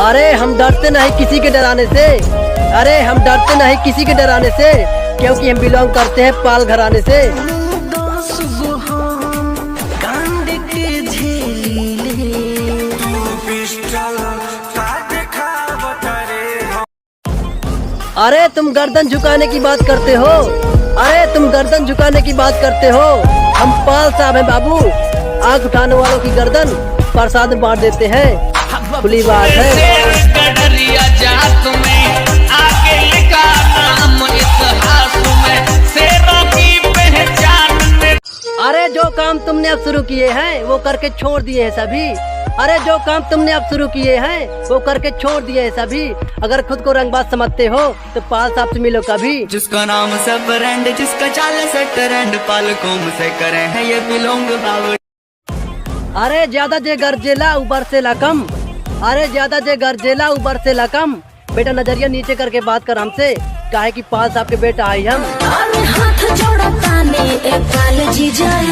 अरे हम डरते नहीं किसी के डराने से, अरे हम डरते नहीं किसी के डराने से, क्योंकि हम बिलोंग करते हैं पाल घराने से। अरे तुम गर्दन झुकाने की बात करते हो, अरे तुम गर्दन झुकाने की बात करते हो। हम पाल साहब हैं बाबू, आग उठाने वालों की गर्दन प्रसाद में बांट देते हैं, खुली बात है। अरे जो काम तुमने अब शुरू किए हैं वो करके छोड़ दिए हैं सभी, अरे जो काम तुमने अब शुरू किए हैं वो करके छोड़ दिए हैं सभी। अगर खुद को रंगबाज समझते हो तो पाल साहब से मिलो कभी। जिसका नाम सब ब्रांड, जिसका चाल से ट्रेंड, पालकों से करे हैं ये बिलोंग बाबू। अरे ज्यादा जे गरजेला ऊपर से लकम, अरे ज्यादा जे गरजेला ऊपर से लकम। बेटा नजरिया नीचे करके बात कर हमसे, काहे कि पाल साहब के बेटा आई हम। हाथ जोड़ा ताने एक पाल जी जाए